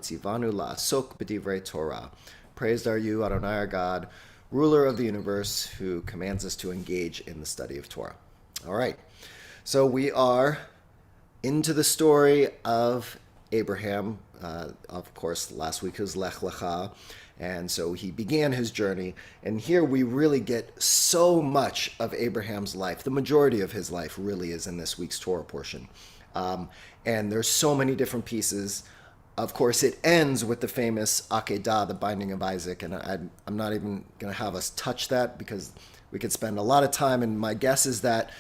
Tzivanu la'asok b'divrei Torah. Praised are you, Adonai our God, ruler of the universe, who commands us to engage in the study of Torah. All right, so we are into the story of Abraham. Of course, last week was Lech Lecha, and so he began his journey. And here we really get so much of Abraham's life. The majority of his life really is in this week's Torah portion. And there's so many different pieces. Of course, it ends with the famous Akedah, the binding of Isaac, and I'm not even going to have us touch that because we could spend a lot of time, and my guess is that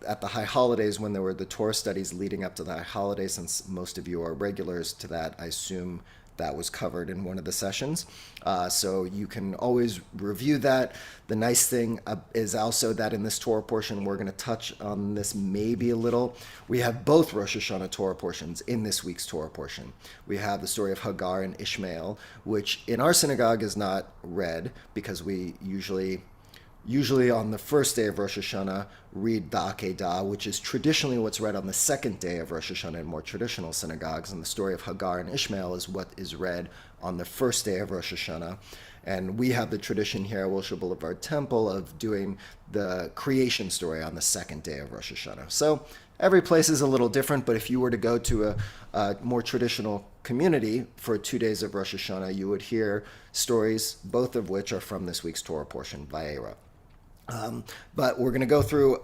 at the high holidays, when there were the Torah studies leading up to the high holidays, since most of you are regulars to that, I assume that was covered in one of the sessions. So you can always review that. The nice thing is also that in this Torah portion, we're going to touch on this maybe a little. We have both Rosh Hashanah Torah portions in this week's Torah portion. We have the story of Hagar and Ishmael, which in our synagogue is not read because we usually on the first day of Rosh Hashanah, read the Akedah, which is traditionally what's read on the second day of Rosh Hashanah in more traditional synagogues. And the story of Hagar and Ishmael is what is read on the first day of Rosh Hashanah. And we have the tradition here at Wilshire Boulevard Temple of doing the creation story on the second day of Rosh Hashanah. So every place is a little different, but if you were to go to a more traditional community for 2 days of Rosh Hashanah, you would hear stories, both of which are from this week's Torah portion, Vayeira. But we're going to go through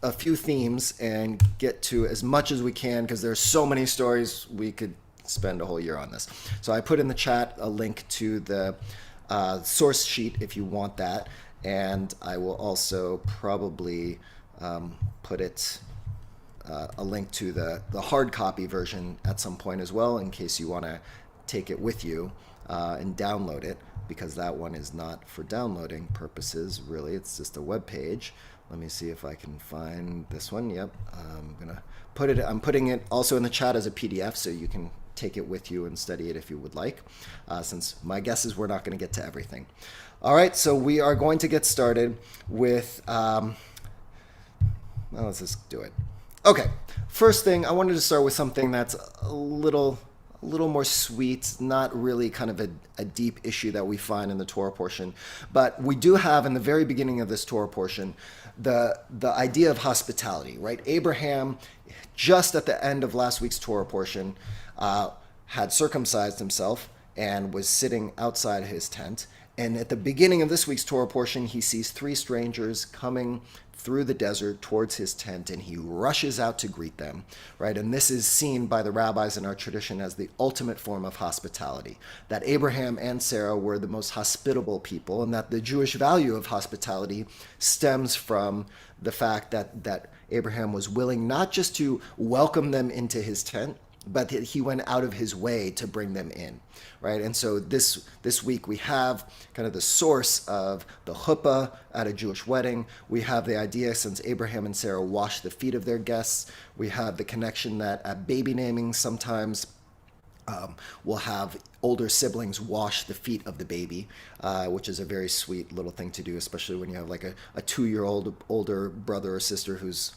a few themes and get to as much as we can because there's so many stories we could spend a whole year on this. So I put in the chat a link to the source sheet if you want that, and I will also probably put a link to the hard copy version at some point as well in case you want to take it with you and download it, because that one is not for downloading purposes, really. It's just a web page. Let me see if I can find this one. Yep, I'm putting it also in the chat as a PDF, so you can take it with you and study it if you would like, since my guess is we're not going to get to everything. All right, so we are going to get started with, let's just do it. Okay, first thing, I wanted to start with something that's a little more sweet, not really kind of a deep issue that we find in the Torah portion. But we do have in the very beginning of this Torah portion the idea of hospitality, right? Abraham, just at the end of last week's Torah portion, had circumcised himself and was sitting outside his tent. And at the beginning of this week's Torah portion, he sees 3 strangers coming through the desert towards his tent, and he rushes out to greet them, right? And this is seen by the rabbis in our tradition as the ultimate form of hospitality, that Abraham and Sarah were the most hospitable people, and that the Jewish value of hospitality stems from the fact that Abraham was willing not just to welcome them into his tent, but he went out of his way to bring them in, right? And so this week we have kind of the source of the chuppah at a Jewish wedding. We have the idea, since Abraham and Sarah washed the feet of their guests, we have the connection that at baby naming sometimes we'll have older siblings wash the feet of the baby, which is a very sweet little thing to do, especially when you have like a 2-year-old older brother or sister who's,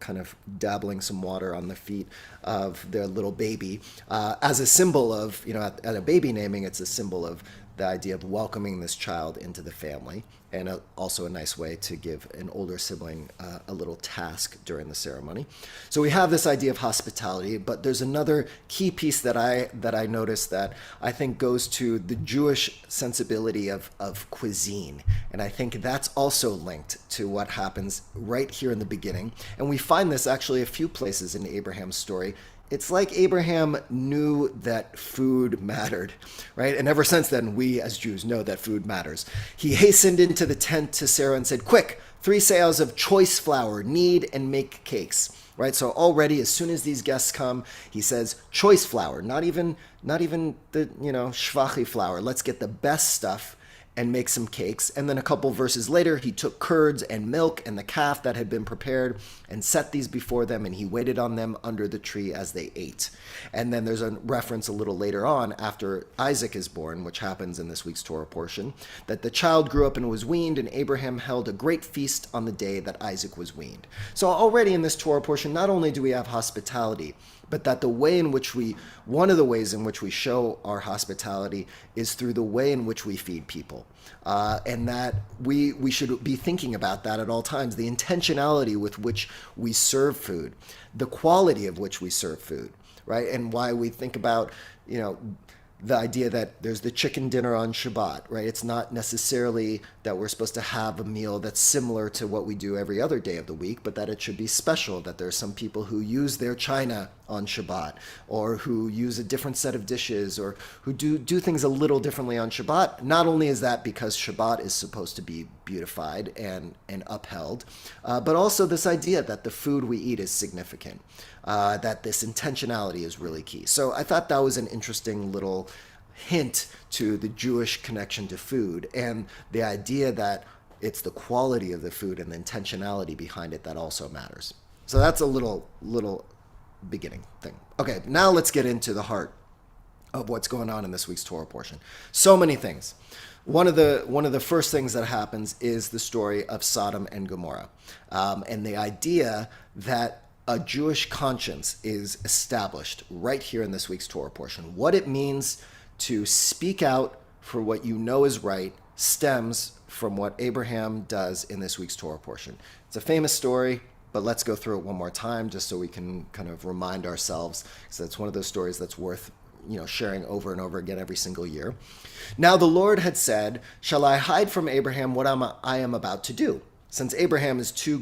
kind of dabbling some water on the feet of their little baby, as a symbol of, at a baby naming, it's a symbol of the idea of welcoming this child into the family, and also a nice way to give an older sibling a little task during the ceremony. So we have this idea of hospitality, but there's another key piece that I noticed that I think goes to the Jewish sensibility of cuisine, and I think that's also linked to what happens right here in the beginning. And we find this actually a few places in Abraham's story. It's like Abraham knew that food mattered, right? And ever since then, we as Jews know that food matters. He hastened into the tent to Sarah and said, "Quick, 3 seahs of choice flour, knead and make cakes." Right? So already, as soon as these guests come, he says, choice flour, not even the, shvachi flour. Let's get the best stuff and make some cakes. And then a couple verses later, he took curds and milk and the calf that had been prepared and set these before them, and he waited on them under the tree as they ate. And then there's a reference a little later on, after Isaac is born, which happens in this week's Torah portion, that the child grew up and was weaned, and Abraham held a great feast on the day that Isaac was weaned. So already in this Torah portion, not only do we have hospitality, but that one of the ways in which we show our hospitality is through the way in which we feed people. And that we should be thinking about that at all times, the intentionality with which we serve food, the quality of which we serve food, right? And why we think about, the idea that there's the chicken dinner on Shabbat, right? It's not necessarily that we're supposed to have a meal that's similar to what we do every other day of the week, but that it should be special, that there's some people who use their china on Shabbat, or who use a different set of dishes, or who do things a little differently on Shabbat. Not only is that because Shabbat is supposed to be beautified and upheld, but also this idea that the food we eat is significant. That this intentionality is really key. So I thought that was an interesting little hint to the Jewish connection to food, and the idea that it's the quality of the food and the intentionality behind it that also matters. So that's a little beginning thing. Okay, now let's get into the heart of what's going on in this week's Torah portion. So many things. One of the first things that happens is the story of Sodom and Gomorrah, and the idea that a Jewish conscience is established right here in this week's Torah portion. What it means to speak out for what you know is right stems from what Abraham does in this week's Torah portion. It's a famous story, but let's go through it one more time just so we can kind of remind ourselves, because it's one of those stories that's worth sharing over and over again every single year. Now the Lord had said, "Shall I hide from Abraham what I am about to do? Since Abraham is to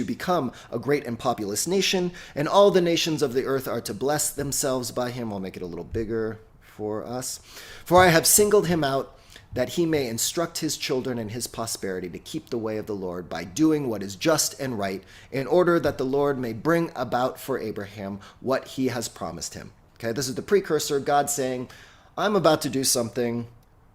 become a great and populous nation, and all the nations of the earth are to bless themselves by him." I'll make it a little bigger for us. "For I have singled him out, that he may instruct his children and his posterity to keep the way of the Lord by doing what is just and right, in order that the Lord may bring about for Abraham what he has promised him." Okay, this is the precursor, God saying, I'm about to do something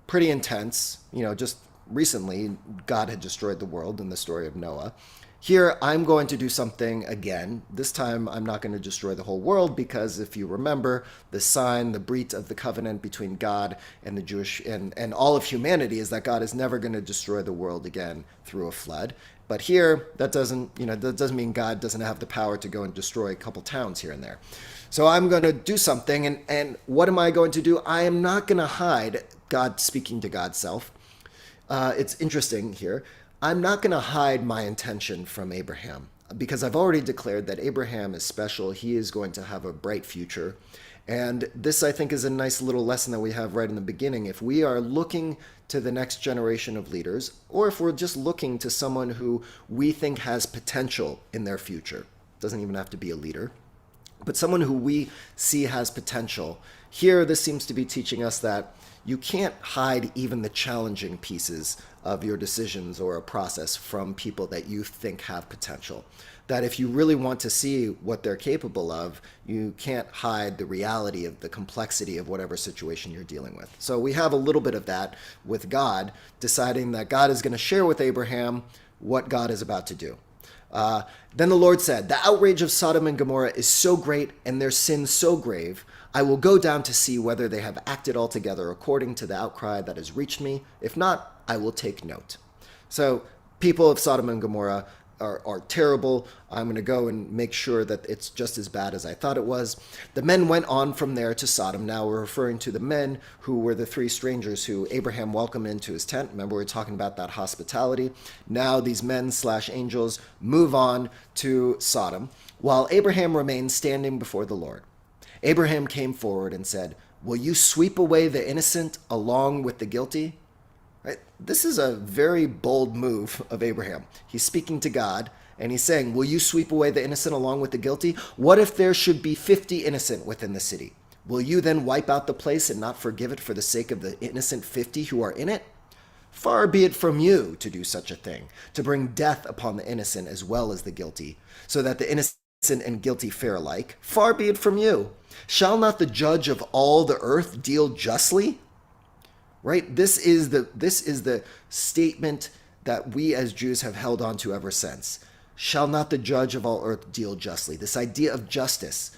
pretty intense. Just recently, God had destroyed the world in the story of Noah. Here, I'm going to do something again. This time, I'm not going to destroy the whole world, because if you remember, the sign, the brit of the covenant between God and the Jewish and all of humanity is that God is never going to destroy the world again through a flood. But here, that doesn't mean God doesn't have the power to go and destroy a couple towns here and there. So I'm going to do something, and what am I going to do? I am not going to hide, God speaking to God's self. It's interesting here. I'm not going to hide my intention from Abraham, because I've already declared that Abraham is special. He is going to have a bright future. And this, I think, is a nice little lesson that we have right in the beginning. If we are looking to the next generation of leaders, or if we're just looking to someone who we think has potential in their future, doesn't even have to be a leader, but someone who we see has potential, here this seems to be teaching us that you can't hide even the challenging pieces of your decisions or a process from people that you think have potential. That if you really want to see what they're capable of, you can't hide the reality of the complexity of whatever situation you're dealing with. So we have a little bit of that with God, deciding that God is going to share with Abraham what God is about to do. Then the Lord said, "The outrage of Sodom and Gomorrah is so great and their sin so grave, I will go down to see whether they have acted altogether according to the outcry that has reached me. If not, I will take note." So people of Sodom and Gomorrah are terrible. I'm going to go and make sure that it's just as bad as I thought it was. The men went on from there to Sodom. Now we're referring to the men who were the three strangers who Abraham welcomed into his tent. Remember, we were talking about that hospitality. Now these men/angels move on to Sodom, while Abraham remained standing before the Lord. Abraham came forward and said, "Will you sweep away the innocent along with the guilty?" Right? This is a very bold move of Abraham. He's speaking to God, and he's saying, will you sweep away the innocent along with the guilty? What if there should be 50 innocent within the city? Will you then wipe out the place and not forgive it for the sake of the innocent 50 who are in it? Far be it from you to do such a thing, to bring death upon the innocent as well as the guilty, so that the innocent and guilty fare alike. Far be it from you. Shall not the judge of all the earth deal justly? Right? This is the statement that we as Jews have held on to ever since. Shall not the judge of all earth deal justly? This idea of justice,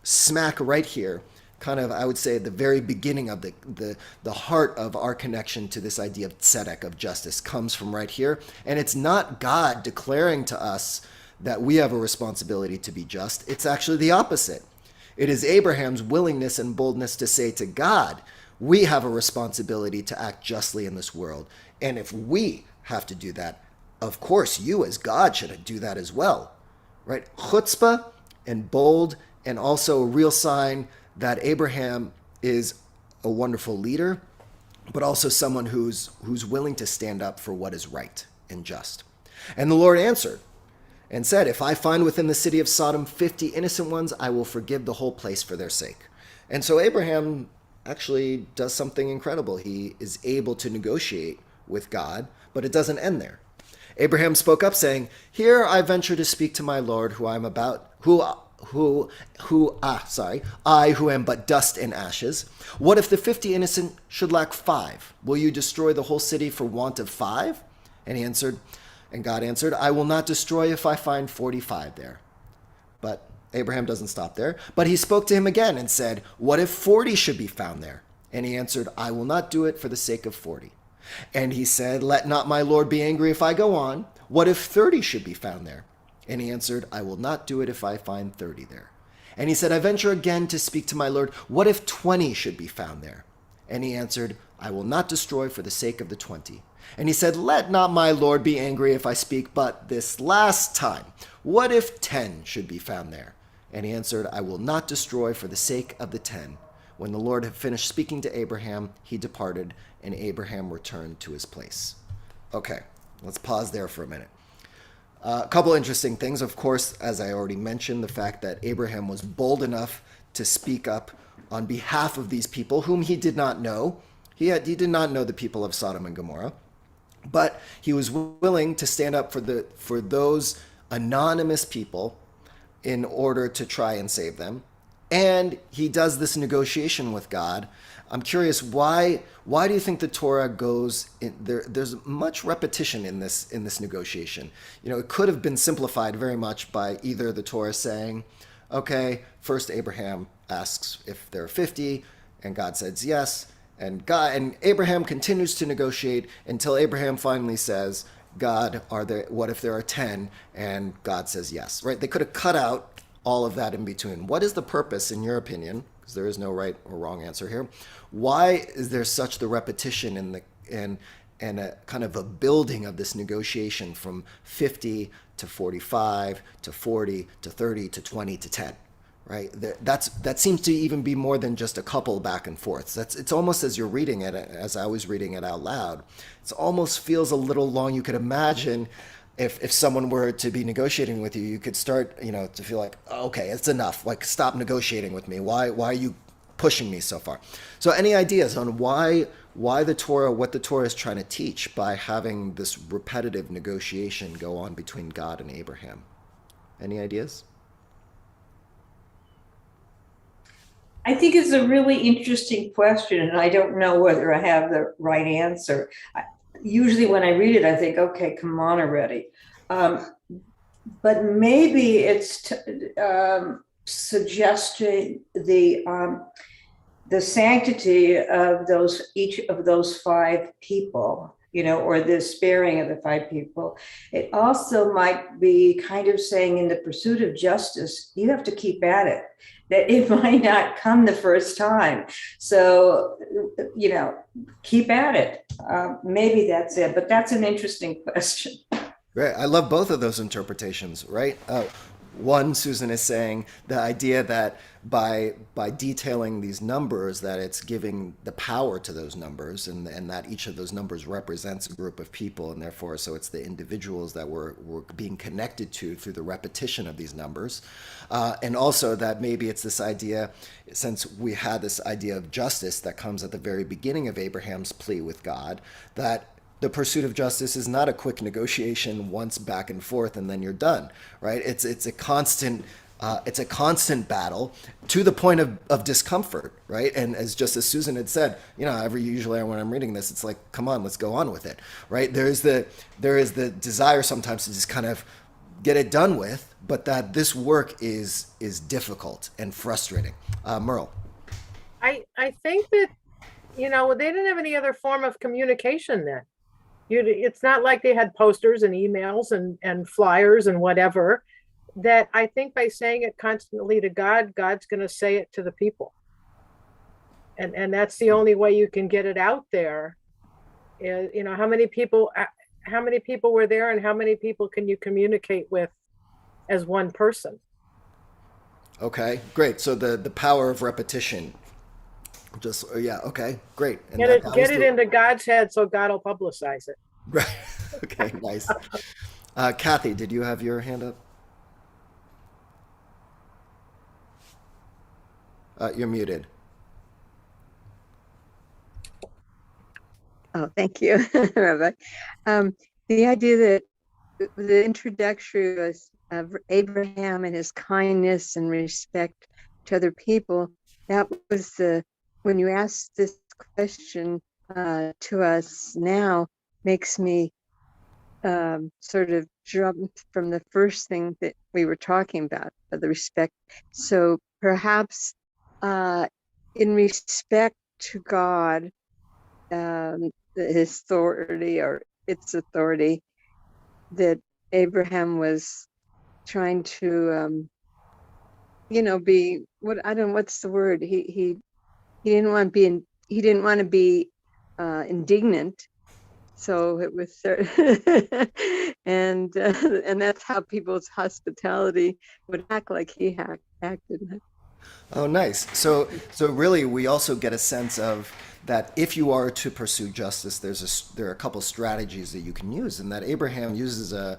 smack right here, kind of, I would say, at the very beginning of the heart of our connection to this idea of tzedek, of justice, comes from right here. And it's not God declaring to us that we have a responsibility to be just. It's actually the opposite. It is Abraham's willingness and boldness to say to God, we have a responsibility to act justly in this world. And if we have to do that, of course, you as God should do that as well, right? Chutzpah and bold, and also a real sign that Abraham is a wonderful leader, but also someone who's willing to stand up for what is right and just. And the Lord answered and said, if I find within the city of Sodom 50 innocent ones, I will forgive the whole place for their sake. And so Abraham actually does something incredible. He is able to negotiate with God, but it doesn't end there. Abraham spoke up saying, here I venture to speak to my Lord, I who am but dust and ashes. What if the 50 innocent should lack 5? Will you destroy the whole city for want of 5? And God answered, I will not destroy if I find 45 there. But Abraham doesn't stop there. But he spoke to him again and said, what if 40 should be found there? And he answered, I will not do it for the sake of 40. And he said, let not my Lord be angry if I go on. What if 30 should be found there? And he answered, I will not do it if I find 30 there. And he said, I venture again to speak to my Lord. What if 20 should be found there? And he answered, I will not destroy for the sake of the 20. And he said, let not my Lord be angry if I speak but this last time. What if 10 should be found there? And he answered, I will not destroy for the sake of the 10. When the Lord had finished speaking to Abraham, he departed, and Abraham returned to his place. Okay, let's pause there for a minute. A couple interesting things. Of course, as I already mentioned, the fact that Abraham was bold enough to speak up on behalf of these people whom he did not know. He did not know the people of Sodom and Gomorrah, but he was willing to stand up for those anonymous people in order to try and save them. And he does this negotiation with God. I'm curious, why do you think the Torah goes in there? There's much repetition in this negotiation. It could have been simplified very much by either the Torah saying, okay, first Abraham asks if there are 50, and God says yes, and Abraham continues to negotiate until Abraham finally says, God, what if there are 10? And God says yes, right? They could have cut out all of that in between. What is the purpose, in your opinion? Because there is no right or wrong answer here. Why is there such the repetition and a kind of a building of this negotiation from 50 to 45 to 40 to 30 to 20 to 10? Right? That seems to even be more than just a couple back and forth. It's almost, as you're reading it, as I was reading it out loud, it almost feels a little long. You could imagine if someone were to be negotiating with you, you could start, to feel like, okay, it's enough. Like, stop negotiating with me. Why are you pushing me so far? So any ideas on why the Torah, what the Torah is trying to teach by having this repetitive negotiation go on between God and Abraham? Any ideas? I think it's a really interesting question, and I don't know whether I have the right answer. Usually when I read it, I think, okay, come on already. But maybe it's suggesting the sanctity of each of those 5 people, or the sparing of the 5 people. It also might be kind of saying, in the pursuit of justice, you have to keep at it. That it might not come the first time. So, keep at it. Maybe that's it, but that's an interesting question. Right. I love both of those interpretations, right? One, Susan is saying the idea that by detailing these numbers, that it's giving the power to those numbers, and that each of those numbers represents a group of people, and therefore, so it's the individuals that we're being connected to through the repetition of these numbers. And also that maybe it's this idea, since we had this idea of justice that comes at the very beginning of Abraham's plea with God, that the pursuit of justice is not a quick negotiation once back and forth and then you're done, right? It's a constant battle to the point of discomfort, right? And as Susan had said, usually when I'm reading this, it's like, come on, let's go on with it, right? There is the desire sometimes to just kind of get it done with, but that this work is difficult and frustrating. Merle. I think that, they didn't have any other form of communication then. It's not like they had posters and emails and flyers and whatever. that I think by saying it constantly to God, God's going to say it to the people. And that's the only way you can get it out there. Is, you know, how many people were there, and how many people can you communicate with as one person? Okay, great. So the power of repetition. Just yeah, okay, great. And Get it into God's head so God will publicize it. right. Okay, nice. Kathy, did you have your hand up? You're muted. Oh, thank you, Rabbi. The idea that the introductory was of Abraham and his kindness and respect to other people, that was when you asked this question to us now, makes me sort of jump from the first thing that we were talking about, the respect. So perhaps in respect to God, his authority or its authority, that Abraham was trying to be what's the word, he didn't want to be indignant, so it was and that's how people's hospitality would act, like he acted. Oh, nice. So really, we also get a sense of that if you are to pursue justice, there are a couple strategies that you can use, and that Abraham uses a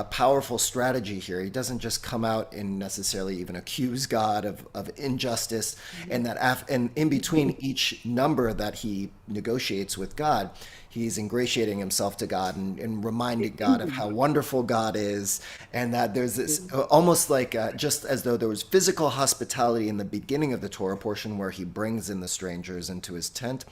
powerful strategy here. He doesn't just come out and necessarily even accuse God of injustice, and and in between each number that he negotiates with God, he's ingratiating himself to God and reminding God of how wonderful God is, and that there's this almost like just as though there was physical hospitality in the beginning of the Torah portion where he brings in the strangers into his tent.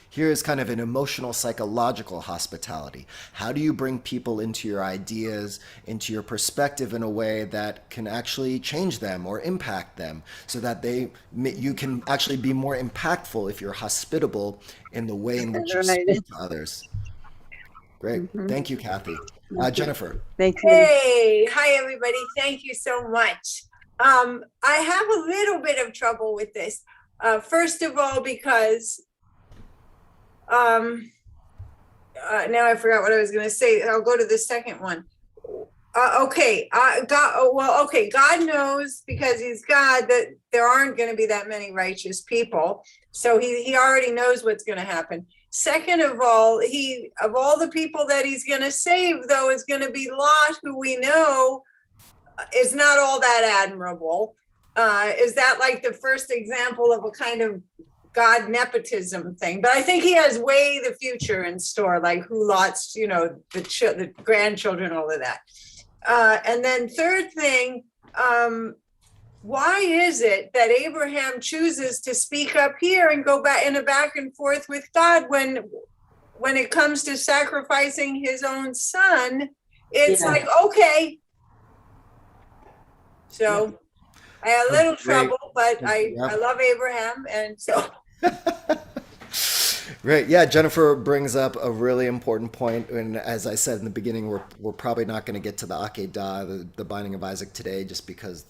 Here is kind of an emotional, psychological hospitality. How do you bring people into your ideas, into your perspective in a way that can actually change them or impact them, so that you can actually be more impactful if you're hospitable in the way in which you speak to others. Great. Thank you, Kathy. Jennifer. Thank you. Hey, hi everybody. Thank you so much. I have a little bit of trouble with this. First of all, because now I forgot what I was going to say. I'll go to the second one. God knows, because he's God, that there aren't going to be that many righteous people. So he already knows what's going to happen. Second of all, of all the people that he's going to save, though, is going to be Lot, who we know is not all that admirable. Is that like the first example of a kind of God nepotism thing? But I think he has way the future in store, like who Lot's, the grandchildren, all of that. And then third thing, why is it that Abraham chooses to speak up here and go back in a back and forth with God when it comes to sacrificing his own son? It's like, okay. So I had a little trouble, but I love Abraham, and so. Right. Yeah. Jennifer brings up a really important point. And as I said in the beginning, we're probably not going to get to the Akedah, the binding of Isaac today, just because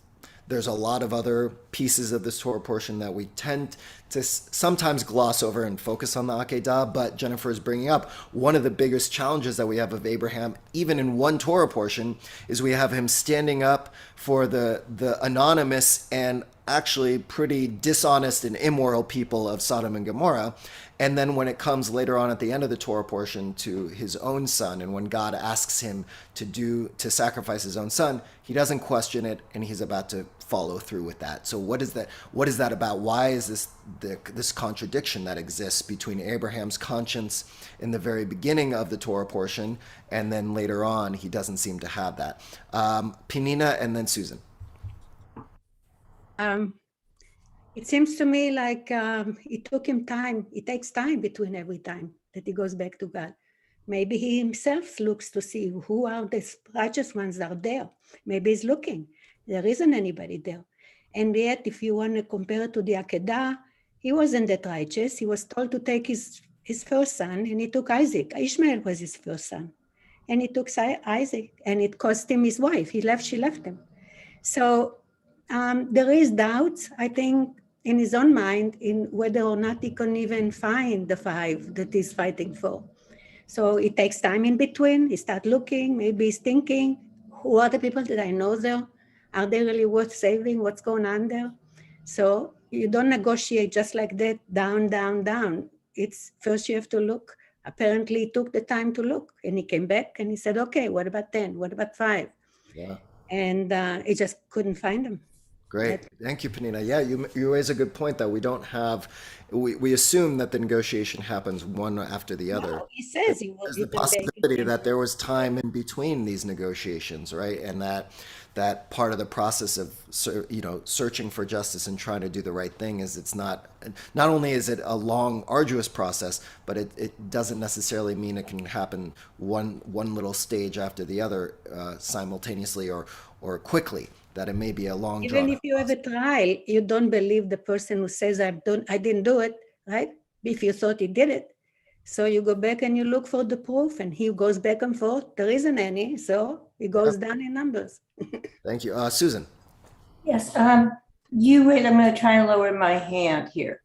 there's a lot of other pieces of this Torah portion that we tend to sometimes gloss over and focus on the Akedah. But Jennifer is bringing up one of the biggest challenges that we have of Abraham, even in one Torah portion, is we have him standing up for the anonymous and actually pretty dishonest and immoral people of Sodom and Gomorrah. And then when it comes later on at the end of the Torah portion to his own son, and when God asks him to sacrifice his own son, he doesn't question it, and he's about to follow through with that. So what is that about? Why is this contradiction that exists between Abraham's conscience in the very beginning of the Torah portion, and then later on he doesn't seem to have that? Penina, and then Susan. It seems to me like it took him time. It takes time between every time that he goes back to God. Maybe he himself looks to see who are the righteous ones that are there. Maybe he's looking. There isn't anybody there. And yet, if you want to compare it to the Akedah, he wasn't that righteous. He was told to take his first son, and he took Isaac. Ishmael was his first son. And he took Isaac, and it cost him his wife. She left him. So there is doubts, I think, in his own mind in whether or not he can even find the 5 that he's fighting for. So it takes time in between. He starts looking, maybe he's thinking, who are the people that I know there? Are they really worth saving? What's going on there? So you don't negotiate just like that, down, down, down. It's first you have to look. Apparently he took the time to look, and he came back and he said, okay, what about 10? What about 5? Yeah. And he just couldn't find them. Great. Thank you, Penina. Yeah, you raise a good point that we assume that the negotiation happens one after the other. No, he says There's the possibility that there was time in between these negotiations, right? And that part of the process of searching for justice and trying to do the right thing is it's not only is it a long, arduous process, but it doesn't necessarily mean it can happen one little stage after the other simultaneously or quickly. That it may be a long even if you have a trial, you don't believe the person who says I didn't do it, right? If you thought he did it. So you go back and you look for the proof, and he goes back and forth. There isn't any, so it goes down in numbers. Thank you. Susan. Yes, you wait, I'm going to try and lower my hand here.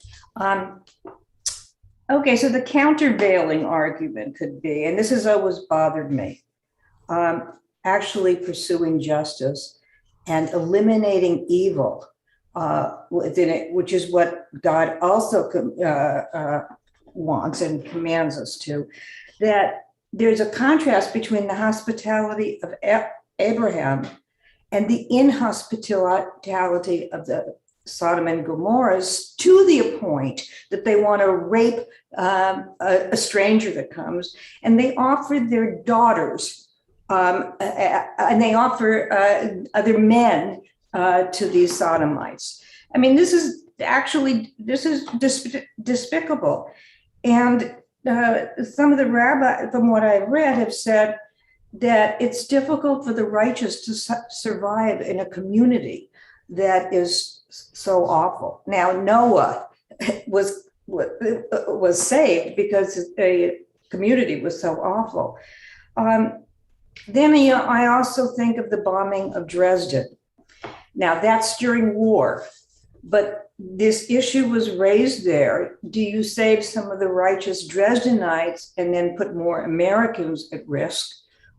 Okay, so the countervailing argument could be, and this has always bothered me, actually pursuing justice and eliminating evil within it, which is what God also wants and commands us to, that there's a contrast between the hospitality of Abraham and the inhospitality of the Sodom and Gomorrahs, to the point that they want to rape a stranger that comes, and they offer their daughters and they offer other men to these sodomites. I mean, this is despicable. And some of the rabbis, from what I've read, have said that it's difficult for the righteous to survive in a community that is so awful. Now, Noah was saved because the community was so awful. Then I also think of the bombing of Dresden. Now, that's during war, but this issue was raised there. Do you save some of the righteous Dresdenites and then put more Americans at risk?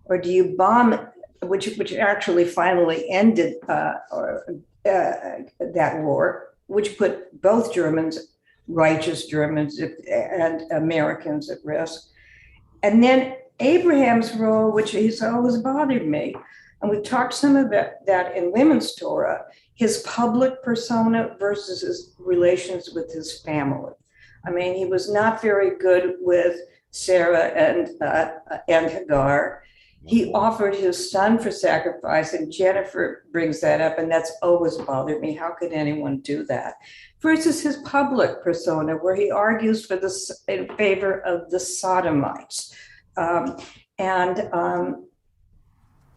Or do you bomb, which actually finally ended that war, which put both righteous Germans and Americans at risk? And then Abraham's role, which has always bothered me, and we've talked some about that in Women's Torah, his public persona versus his relations with his family. I mean, he was not very good with Sarah and Hagar. He offered his son for sacrifice, and Jennifer brings that up, and that's always bothered me. How could anyone do that? Versus his public persona, where he argues in favor of the Sodomites.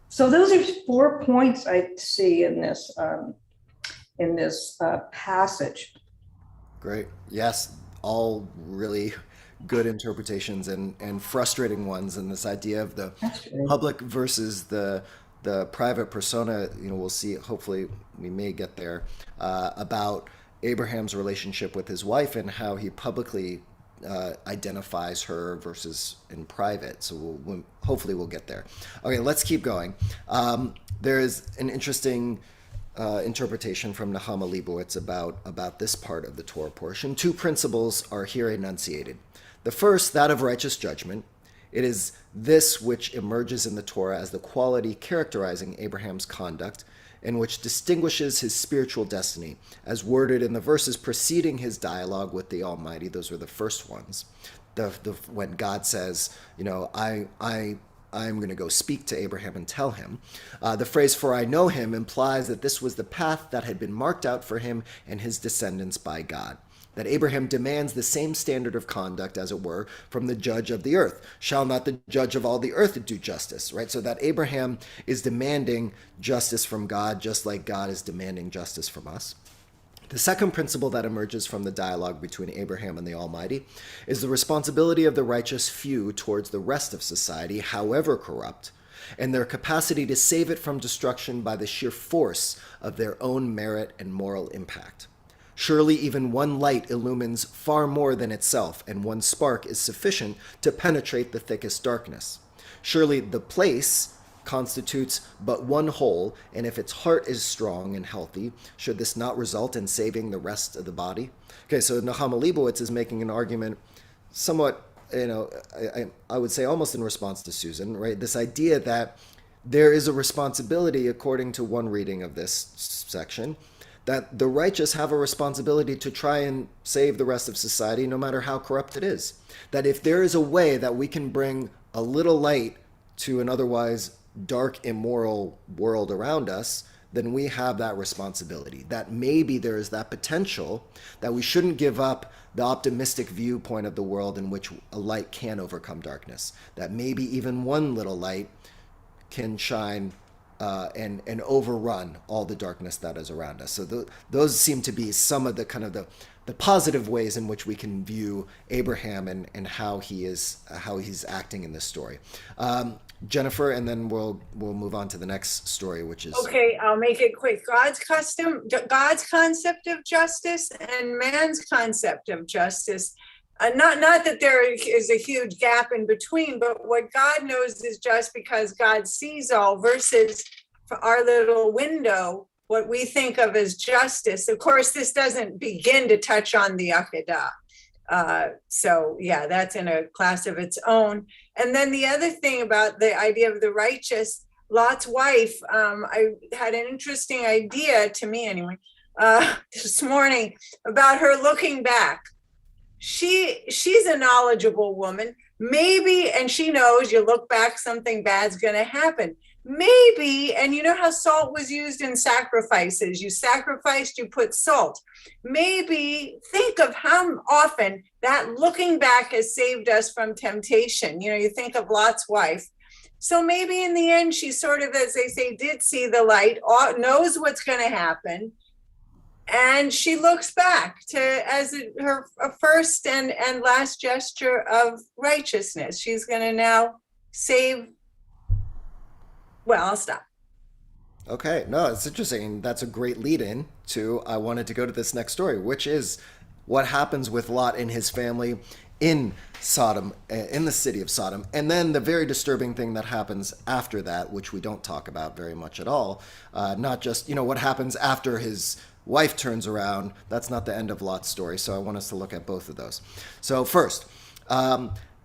So those are 4 points I see in this passage. Great. Yes, all really good interpretations and frustrating ones. And this idea of the public versus the private persona, we'll see, hopefully we may get there, about Abraham's relationship with his wife and how he publicly identifies her versus in private. So hopefully we'll get there. Okay, let's keep going. There is an interesting interpretation from Nahama Leibowitz about this part of the Torah portion. 2 principles are here enunciated. The first, that of righteous judgment. It is this which emerges in the Torah as the quality characterizing Abraham's conduct and which distinguishes his spiritual destiny, as worded in the verses preceding his dialogue with the Almighty. Those were the first ones. When God says, I'm going to go speak to Abraham and tell him. The phrase, for I know him, implies that this was the path that had been marked out for him and his descendants by God. That Abraham demands the same standard of conduct, as it were, from the judge of the earth. Shall not the judge of all the earth do justice, right? So that Abraham is demanding justice from God, just like God is demanding justice from us. The second principle that emerges from the dialogue between Abraham and the Almighty is the responsibility of the righteous few towards the rest of society, however corrupt, and their capacity to save it from destruction by the sheer force of their own merit and moral impact. Surely even one light illumines far more than itself, and one spark is sufficient to penetrate the thickest darkness. Surely the place constitutes but one whole, and if its heart is strong and healthy, should this not result in saving the rest of the body? Okay, so Nechama Leibowitz is making an argument somewhat, I would say almost in response to Susan, right? This idea that there is a responsibility, according to one reading of this section, that the righteous have a responsibility to try and save the rest of society, no matter how corrupt it is. That if there is a way that we can bring a little light to an otherwise dark, immoral world around us, then we have that responsibility. That maybe there is that potential that we shouldn't give up the optimistic viewpoint of the world in which a light can overcome darkness. That maybe even one little light can shine and overrun all the darkness that is around us. So those seem to be some of the kind of the positive ways in which we can view Abraham and how he's acting in this story. Jennifer, and then we'll move on to the next story, which is okay. I'll make it quick. God's concept of justice and man's concept of justice. Not that there is a huge gap in between, but what God knows is just because God sees all versus for our little window, what we think of as justice. Of course, this doesn't begin to touch on the Akedah. So yeah, that's in a class of its own. And then the other thing about the idea of the righteous, Lot's wife, I had an interesting idea to me anyway, this morning about her looking back. She's a knowledgeable woman, maybe, and she knows you look back, something bad's going to happen. Maybe, and you know how salt was used in sacrifices. You sacrificed, you put salt. Maybe think of how often that looking back has saved us from temptation. You know, you think of Lot's wife. So maybe in the end, she sort of, as they say, did see the light, knows what's going to happen. And she looks back to as her first and last gesture of righteousness. She's going to now save. Well, I'll stop. Okay, no, it's interesting. That's a great lead-in to, I wanted to go to this next story, which is what happens with Lot and his family in Sodom, in the city of Sodom. And then the very disturbing thing that happens after that, which we don't talk about very much at all. Not just, what happens after his wife turns around. That's not the end of Lot's story. So I want us to look at both of those. So first,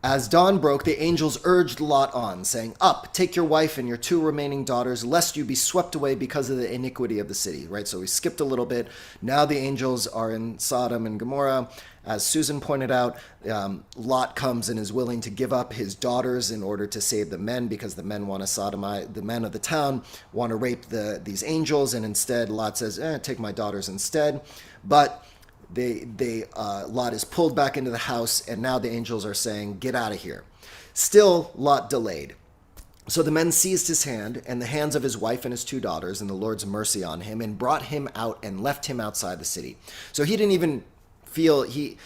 as dawn broke, the angels urged Lot on, saying, "Up, take your wife and your 2 remaining daughters, lest you be swept away because of the iniquity of the city." Right? So we skipped a little bit. Now the angels are in Sodom and Gomorrah. As Susan pointed out, Lot comes and is willing to give up his daughters in order to save the men, because the men want to sodomize, the men of the town want to rape these angels, and instead Lot says, take my daughters instead. But Lot is pulled back into the house, and now the angels are saying, "Get out of here." Still, Lot delayed. So the men seized his hand and the hands of his wife and his 2 daughters in the Lord's mercy on him, and brought him out and left him outside the city. So he didn't even feel, he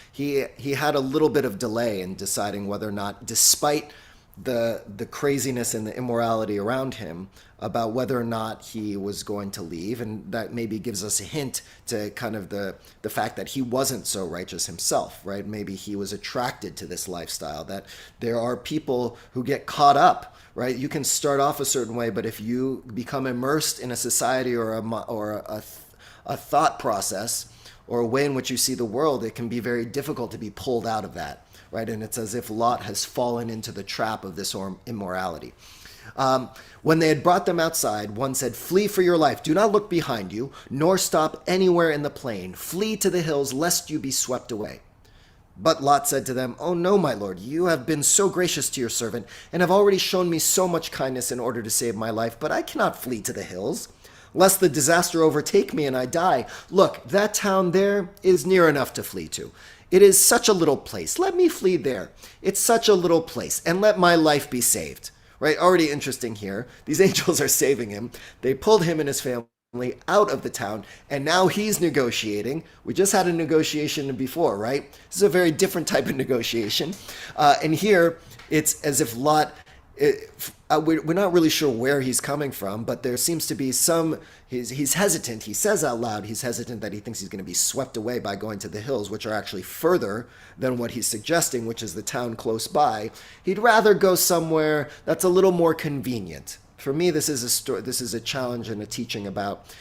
had a little bit of delay in deciding whether or not, despite the craziness and the immorality around him, about whether or not he was going to leave. And that maybe gives us a hint to kind of the fact that he wasn't so righteous himself, right? Maybe he was attracted to this lifestyle, that there are people who get caught up, right? You can start off a certain way, but if you become immersed in a society or a thought process or a way in which you see the world, it can be very difficult to be pulled out of that, right? And it's as if Lot has fallen into the trap of this immorality. When they had brought them outside, one said, "Flee for your life. Do not look behind you, nor stop anywhere in the plain. Flee to the hills, lest you be swept away." But Lot said to them, "Oh no, my lord, you have been so gracious to your servant, and have already shown me so much kindness in order to save my life, but I cannot flee to the hills, lest the disaster overtake me and I die. Look, that town there is near enough to flee to. It is such a little place. Let me flee there. It's such a little place, and let my life be saved." Right? Already interesting here. These angels are saving him. They pulled him and his family out of the town, and now he's negotiating. We just had a negotiation before, right? This is a very different type of negotiation. And here, it's as if Lot we're not really sure where he's coming from, but there seems to be some, he's hesitant. He says out loud, he's hesitant that he thinks he's going to be swept away by going to the hills, which are actually further than what he's suggesting, which is the town close by. He'd rather go somewhere that's a little more convenient. For me, this is a story. This is a challenge and a teaching about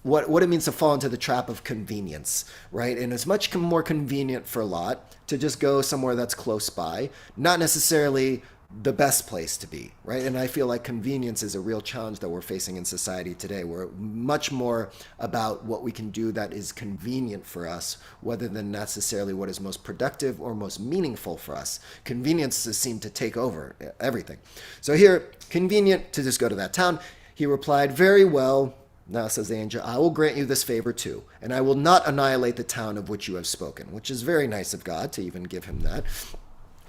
what it means to fall into the trap of convenience, right? And it's much more convenient for Lot to just go somewhere that's close by, not necessarily the best place to be, right? And I feel like convenience is a real challenge that we're facing in society today. We're much more about what we can do that is convenient for us, rather than necessarily what is most productive or most meaningful for us. Conveniences seem to take over everything. So here, convenient to just go to that town. He replied, "Very well. Now," says the angel, "I will grant you this favor too, and I will not annihilate the town of which you have spoken," which is very nice of God to even give him that.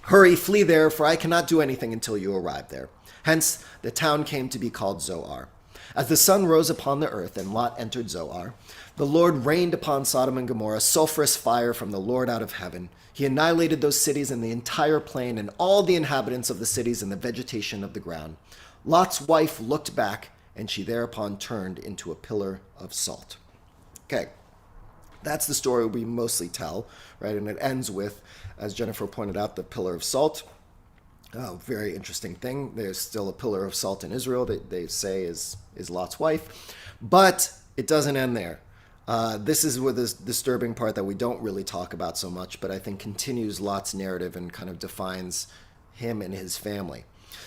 "Hurry, flee there, for I cannot do anything until you arrive there." Hence, the town came to be called Zoar. As the sun rose upon the earth and Lot entered Zoar, the Lord rained upon Sodom and Gomorrah sulfurous fire from the Lord out of heaven. He annihilated those cities and the entire plain and all the inhabitants of the cities and the vegetation of the ground. Lot's wife looked back, and she thereupon turned into a pillar of salt. Okay, that's the story we mostly tell, right? And it ends with, as Jennifer pointed out, the pillar of salt. Oh, very interesting thing. There's still a pillar of salt in Israel that they say is Lot's wife. But it doesn't end there. This is where this disturbing part that we don't really talk about so much, but I think continues Lot's narrative and kind of defines him and his family.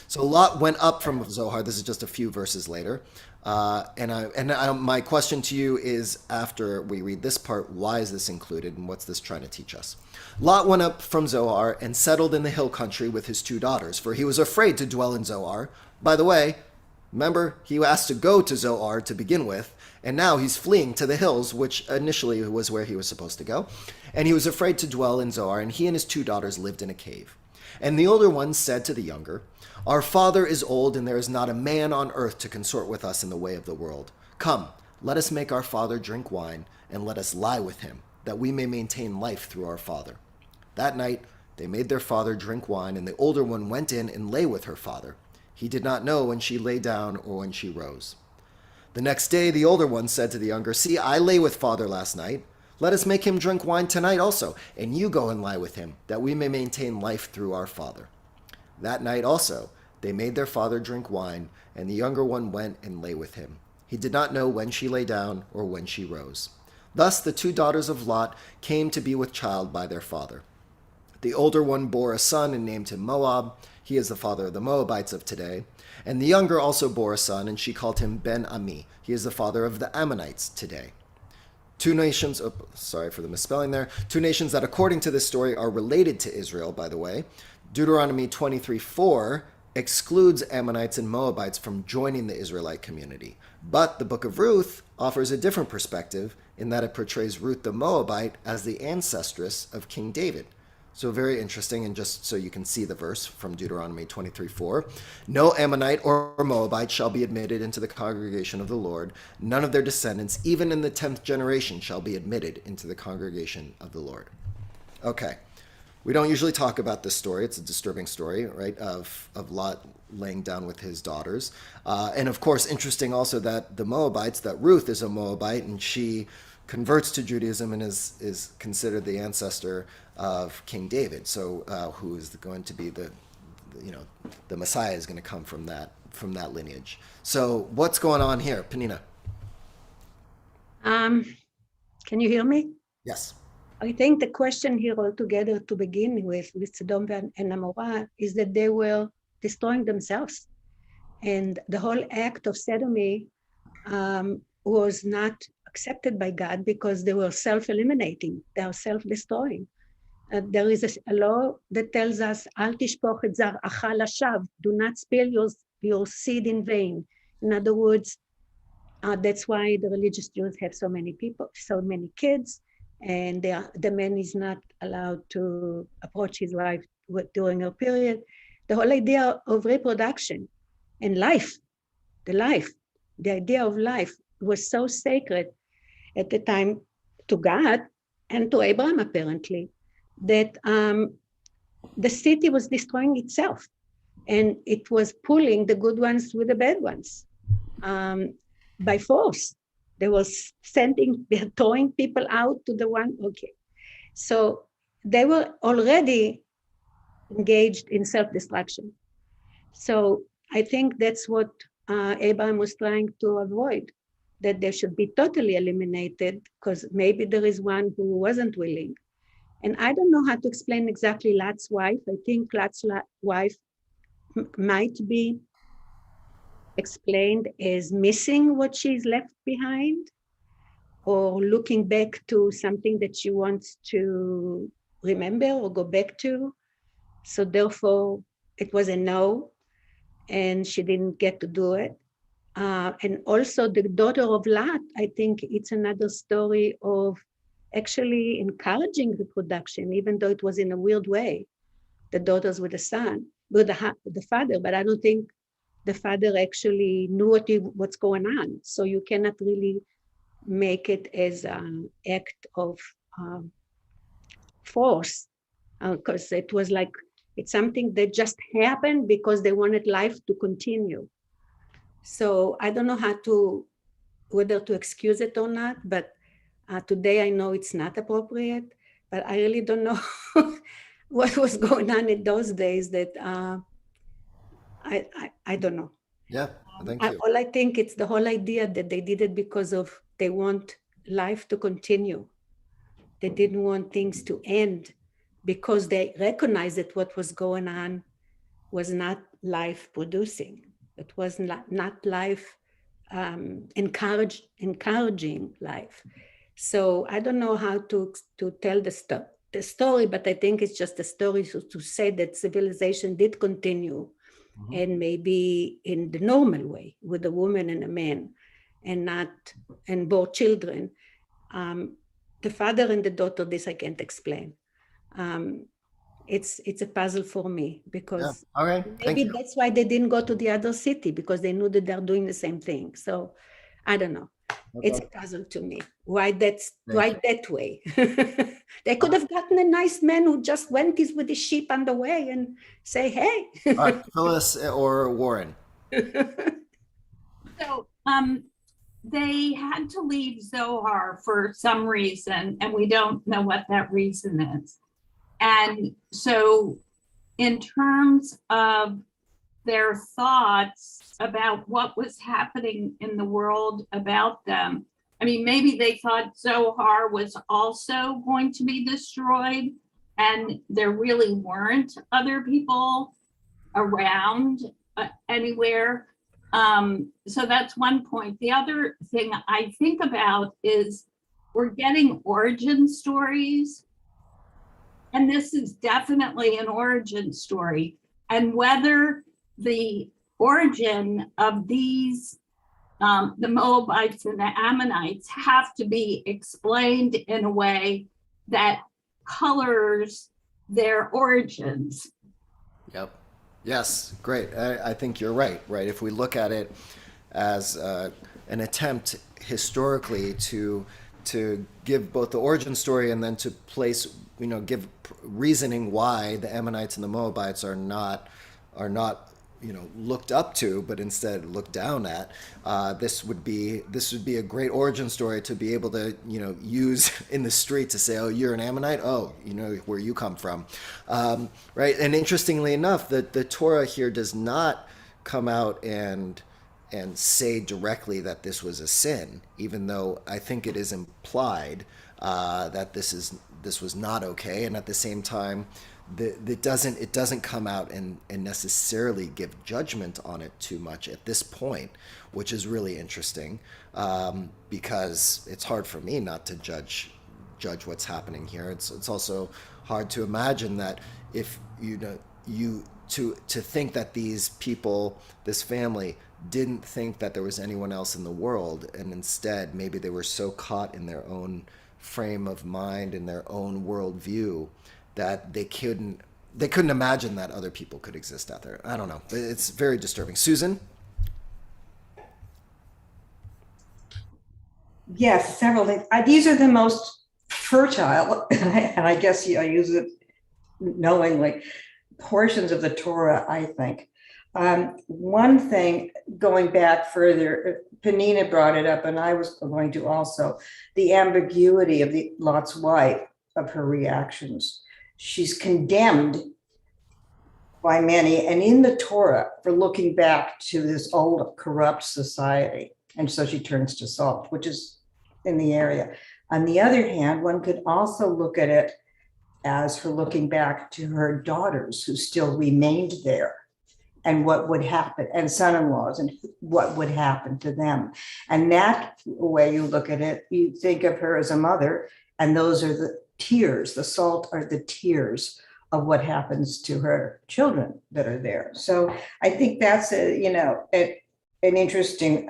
So Lot went up from Zoar. This is just a few verses later. My question to you is, after we read this part, why is this included and what's this trying to teach us? Lot went up from Zoar and settled in the hill country with his 2 daughters, for he was afraid to dwell in Zoar. By the way, remember, he asked to go to Zoar to begin with, and now he's fleeing to the hills, which initially was where he was supposed to go. And he was afraid to dwell in Zoar, and he and his 2 daughters lived in a cave. And the older one said to the younger, "Our father is old, and there is not a man on earth to consort with us in the way of the world. Come, let us make our father drink wine, and let us lie with him, that we may maintain life through our father." That night they made their father drink wine, and the older one went in and lay with her father. He did not know when she lay down or when she rose. The next day the older one said to the younger, "See, I lay with father last night. Let us make him drink wine tonight also, and you go and lie with him, that we may maintain life through our father." That night also they made their father drink wine, and the younger one went and lay with him. He did not know when she lay down or when she rose. Thus the 2 daughters of Lot came to be with child by their father. The older one bore a son and named him Moab. He is the father of the Moabites of today. And the younger also bore a son, and she called him Ben-Ami. He is the father of the Ammonites today. 2 nations, sorry for the misspelling there, 2 nations that according to this story are related to Israel, by the way. Deuteronomy 23:4 excludes Ammonites and Moabites from joining the Israelite community. But the book of Ruth offers a different perspective in that it portrays Ruth the Moabite as the ancestress of King David. So very interesting, and just so you can see the verse from Deuteronomy 23:4. "No Ammonite or Moabite shall be admitted into the congregation of the Lord. None of their descendants, even in the 10th generation, shall be admitted into the congregation of the Lord." Okay. We don't usually talk about this story. It's a disturbing story, right, of Lot laying down with his daughters. And of course, interesting also that the Moabites, that Ruth is a Moabite, and she converts to Judaism and is considered the ancestor of King David. So who is going to be the Messiah is going to come from that lineage. So what's going on here, Penina? Can you hear me? Yes. I think the question here altogether to begin with Sodom and Gomorrah is that they were destroying themselves. And the whole act of sodomy was not accepted by God because they were self-eliminating, they are self-destroying. There is a law that tells us, "Al tishpoch et zar'acha lashav," do not spill your seed in vain. In other words, that's why the religious Jews have so many people, so many kids, and the man is not allowed to approach his wife during her period. The whole idea of reproduction and life, the idea of life was so sacred at the time to God and to Abraham apparently, that the city was destroying itself, and it was pulling the good ones with the bad ones by force. They was they're throwing people out to the one. Okay, so they were already engaged in self-destruction. So I think that's what Abraham was trying to avoid, that they should be totally eliminated, because maybe there is one who wasn't willing. And I don't know how to explain exactly Lot's wife. I think Lot's wife might be explained as missing what she's left behind, or looking back to something that she wants to remember or go back to. So therefore, it was a no, and she didn't get to do it. And also the daughter of Lot, I think it's another story of actually encouraging reproduction, even though it was in a weird way. The daughters with the son, with the father, but I don't think the father actually knew what's going on. So you cannot really make it as an act of force, because it was like, it's something that just happened because they wanted life to continue. So I don't know whether to excuse it or not, but today I know it's not appropriate, but I really don't know what was going on in those days that I don't know. Yeah, thank you. All I think it's the whole idea that they did it because they want life to continue. They didn't want things to end, because they recognized that what was going on was not life producing. It was not life encouraging life. So I don't know how to tell the story, but I think it's just a story to say that civilization did continue, and maybe in the normal way with a woman and a man, and both children. The father and the daughter, this I can't explain. It's a puzzle for me, because maybe that's why they didn't go to the other city, because they knew that they're doing the same thing. So I don't know. It's a puzzle to me. Why that way? They could have gotten a nice man who just went with the sheep on the way and say, hey. All right, Phyllis or Warren. So they had to leave Zohar for some reason, and we don't know what that reason is. And so in terms of their thoughts about what was happening in the world about them, I mean, maybe they thought Zohar was also going to be destroyed, and there really weren't other people around anywhere. So that's one point. The other thing I think about is we're getting origin stories, and this is definitely an origin story, and whether the origin of these, the Moabites and the Ammonites, have to be explained in a way that colors their origins. Yep. Yes, great. I think you're right. If we look at it as an attempt historically to give both the origin story and then to place, give reasoning why the Ammonites and the Moabites are not looked up to, but instead looked down at. This would be a great origin story to be able to use in the street to say, oh, you're an Ammonite, oh, where you come from, right? And interestingly enough, the Torah here does not come out and say directly that this was a sin, even though I think it is implied that this was not okay, and at the same time, it doesn't come out and necessarily give judgment on it too much at this point, which is really interesting, because it's hard for me not to judge what's happening here. It's also hard to imagine that if to think that these people, this family, didn't think that there was anyone else in the world, and instead maybe they were so caught in their own frame of mind, in their own worldview, that they couldn't imagine that other people could exist out there. I don't know. It's very disturbing. Susan? Yes, several things. These are the most fertile, and I guess I use it knowingly portions of the Torah, I think. One thing, going back further, Penina brought it up, and I was going to also, the ambiguity of Lot's wife, of her reactions. She's condemned by many, and in the Torah, for looking back to this old corrupt society. And so she turns to salt, which is in the area. On the other hand, one could also look at it as her looking back to her daughters who still remained there, and what would happen, and son-in-laws, and what would happen to them. And that way you look at it, you think of her as a mother, and those are the tears, the salt are the tears of what happens to her children that are there. So I think that's an interesting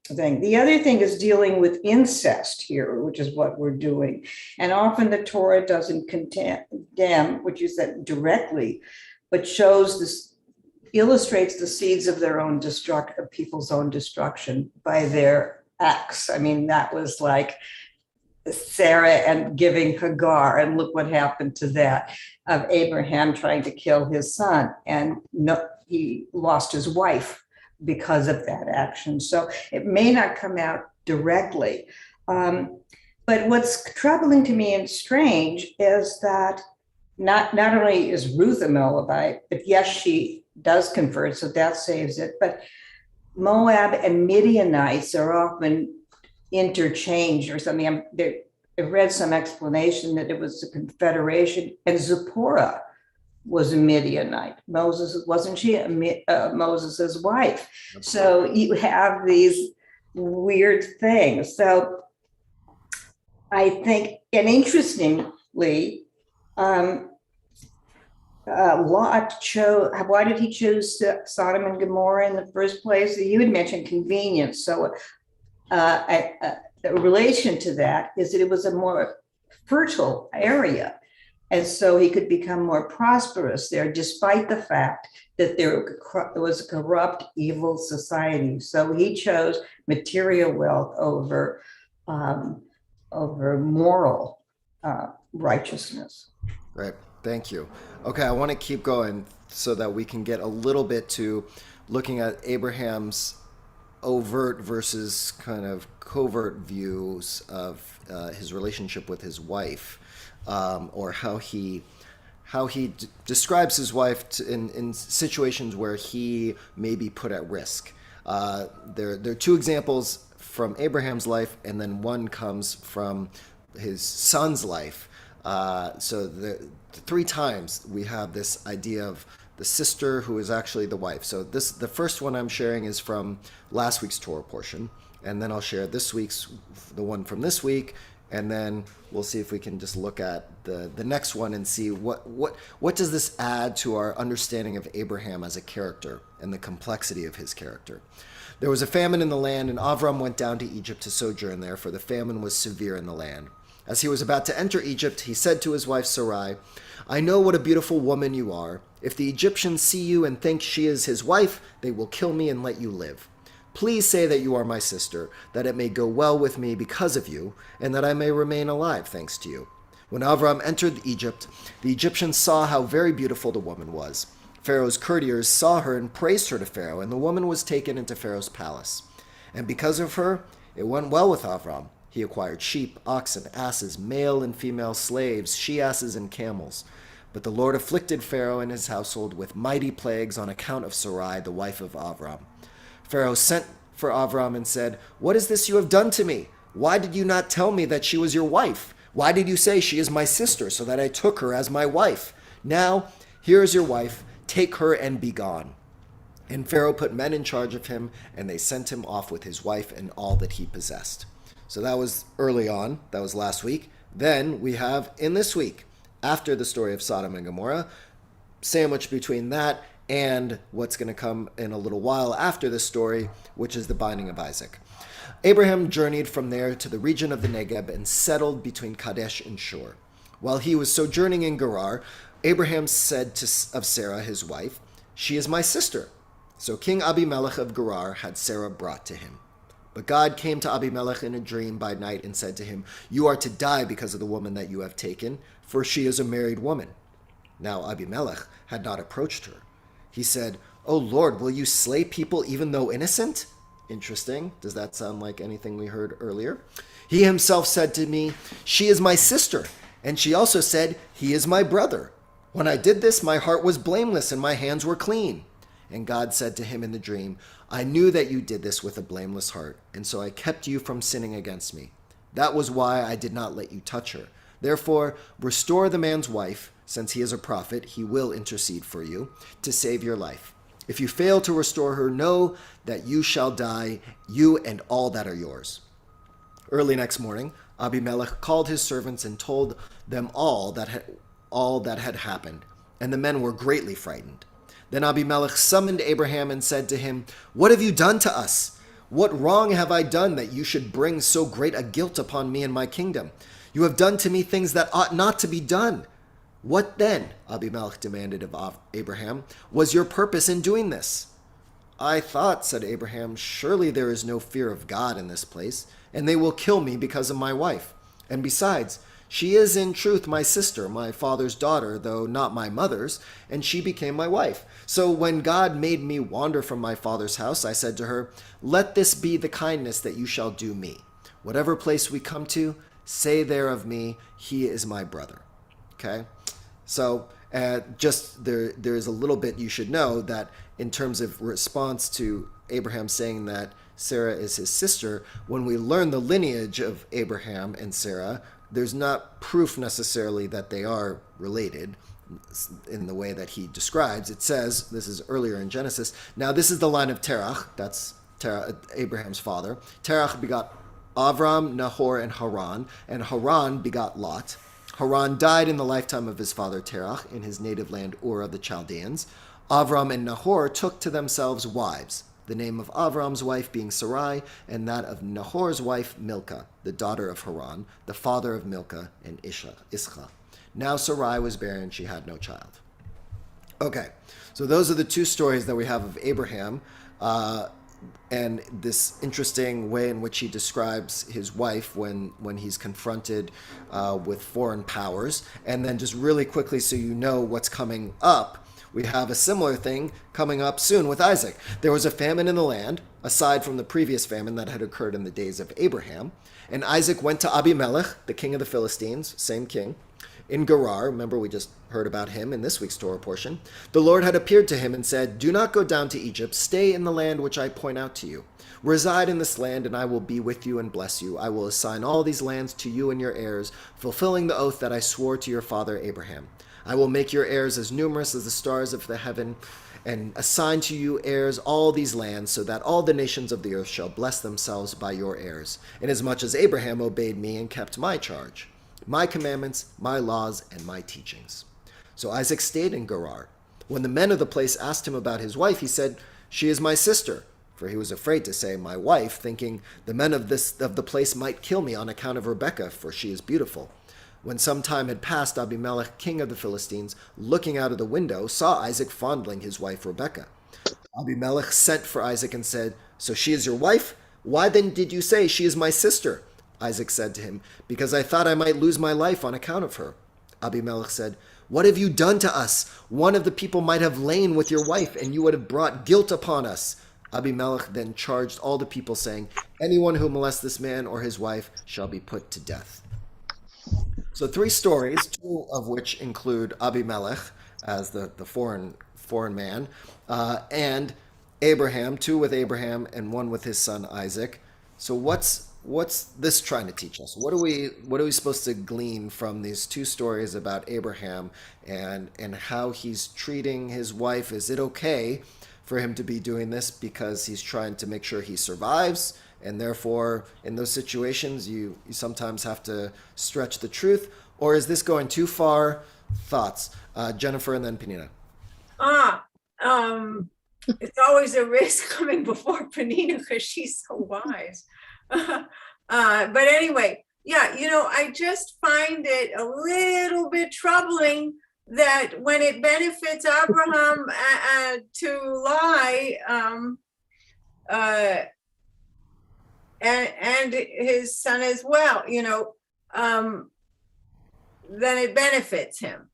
thing. The other thing is dealing with incest here, which is what we're doing. And often the Torah doesn't condemn, which you said directly, but shows this, illustrates the seeds of their own of people's own destruction by their acts. I mean, that was like Sarah and giving Hagar, and look what happened to that, of Abraham trying to kill his son, and he lost his wife because of that action. So it may not come out directly. But what's troubling to me and strange is that not only is Ruth a Moabite, but yes, she does convert, so that saves it. But Moab and Midianites are often interchanged or something. I read some explanation that it was a confederation, and Zipporah was a Midianite. Wasn't she Moses' wife? So you have these weird things. So I think, and interestingly, Lot chose. Why did he choose Sodom and Gomorrah in the first place? You had mentioned convenience. So the relation to that is that it was a more fertile area. And so he could become more prosperous there, despite the fact that there was a corrupt, evil society. So he chose material wealth over moral righteousness. Right. Thank you. Okay, I want to keep going so that we can get a little bit to looking at Abraham's overt versus kind of covert views of his relationship with his wife, or how he describes his wife in situations where he may be put at risk. There are two examples from Abraham's life, and then one comes from his son's life. So the three times we have this idea of the sister who is actually the wife. So the first one I'm sharing is from last week's Torah portion, and then I'll share the one from this week, and then we'll see if we can just look at the next one and see what does this add to our understanding of Abraham as a character and the complexity of his character. There was a famine in the land, and Avram went down to Egypt to sojourn there, for the famine was severe in the land. As he was about to enter Egypt, he said to his wife Sarai, "I know what a beautiful woman you are. If the Egyptians see you and think she is his wife, they will kill me and let you live. Please say that you are my sister, that it may go well with me because of you, and that I may remain alive thanks to you." When Avram entered Egypt, the Egyptians saw how very beautiful the woman was. Pharaoh's courtiers saw her and praised her to Pharaoh, and the woman was taken into Pharaoh's palace. And because of her, it went well with Avram. He acquired sheep, oxen, asses, male and female slaves, she-asses, and camels. But the Lord afflicted Pharaoh and his household with mighty plagues on account of Sarai, the wife of Avram. Pharaoh sent for Avram and said, "What is this you have done to me? Why did you not tell me that she was your wife? Why did you say she is my sister, so that I took her as my wife? Now, here is your wife. Take her and be gone." And Pharaoh put men in charge of him, and they sent him off with his wife and all that he possessed. So that was early on. That was last week. Then we have in this week, after the story of Sodom and Gomorrah, sandwiched between that and what's going to come in a little while after this story, which is the binding of Isaac. Abraham journeyed from there to the region of the Negeb and settled between Kadesh and Shur. While he was sojourning in Gerar, Abraham said of Sarah, his wife, "She is my sister." So King Abimelech of Gerar had Sarah brought to him. But God came to Abimelech in a dream by night and said to him, "You are to die because of the woman that you have taken, for she is a married woman." Now Abimelech had not approached her. He said, "O Lord, will you slay people even though innocent?" Interesting. Does that sound like anything we heard earlier? He himself said to me, "She is my sister." And she also said, "He is my brother." When I did this, my heart was blameless and my hands were clean. And God said to him in the dream, "I knew that you did this with a blameless heart, and so I kept you from sinning against me. That was why I did not let you touch her. Therefore, restore the man's wife, since he is a prophet, he will intercede for you to save your life. If you fail to restore her, know that you shall die, you and all that are yours." Early next morning, Abimelech called his servants and told them all that had happened, and the men were greatly frightened. Then Abimelech summoned Abraham and said to him, "What have you done to us? What wrong have I done that you should bring so great a guilt upon me and my kingdom? You have done to me things that ought not to be done. What then," Abimelech demanded of Abraham, "was your purpose in doing this?" "I thought," said Abraham, "surely there is no fear of God in this place, and they will kill me because of my wife. And besides, she is in truth my sister, my father's daughter, though not my mother's, and she became my wife. So when God made me wander from my father's house, I said to her, 'Let this be the kindness that you shall do me. Whatever place we come to, say there of me, he is my brother.'" Okay? So there is a little bit you should know that in terms of response to Abraham saying that Sarah is his sister, when we learn the lineage of Abraham and Sarah, there's not proof necessarily that they are related in the way that he describes. It says, this is earlier in Genesis, "Now this is the line of Terach," that's Abraham's father. "Terach begot Avram, Nahor, and Haran begot Lot. Haran died in the lifetime of his father Terach in his native land Ur of the Chaldeans. Avram and Nahor took to themselves wives, the name of Avram's wife being Sarai, and that of Nahor's wife Milcah, the daughter of Haran, the father of Milcah and Ischa. Now Sarai was barren, she had no child." Okay, so those are the two stories that we have of Abraham, and this interesting way in which he describes his wife when he's confronted with foreign powers. And then just really quickly, so you know what's coming up, we have a similar thing coming up soon with Isaac. There was a famine in the land, aside from the previous famine that had occurred in the days of Abraham. And Isaac went to Abimelech, the king of the Philistines, same king, in Gerar. Remember, we just heard about him in this week's Torah portion. The Lord had appeared to him and said, "Do not go down to Egypt. Stay in the land which I point out to you. Reside in this land, and I will be with you and bless you. I will assign all these lands to you and your heirs, fulfilling the oath that I swore to your father Abraham. I will make your heirs as numerous as the stars of the heaven, and assign to you heirs all these lands, so that all the nations of the earth shall bless themselves by your heirs, inasmuch as Abraham obeyed me and kept my charge, my commandments, my laws, and my teachings." So Isaac stayed in Gerar. When the men of the place asked him about his wife, he said, "She is my sister," for he was afraid to say "my wife," thinking the men of the place might kill me on account of Rebekah, for she is beautiful. When some time had passed, Abimelech, king of the Philistines, looking out of the window, saw Isaac fondling his wife Rebekah. Abimelech sent for Isaac and said, "So she is your wife? Why then did you say, 'She is my sister'?" Isaac said to him, "Because I thought I might lose my life on account of her." Abimelech said, "What have you done to us? One of the people might have lain with your wife, and you would have brought guilt upon us." Abimelech then charged all the people, saying, "Anyone who molests this man or his wife shall be put to death." So three stories, two of which include Abimelech as the foreign man, and Abraham, two with Abraham and one with his son Isaac. So what's this trying to teach us? What are we supposed to glean from these two stories about Abraham and how he's treating his wife? Is it okay for him to be doing this because he's trying to make sure he survives, and therefore in those situations you sometimes have to stretch the truth? Or is this going too far? Thoughts? Jennifer and then Penina. It's always a risk coming before Penina because she's so wise. But anyway, yeah, I just find it a little bit troubling that when it benefits Abraham to lie, and his son as well, then it benefits him.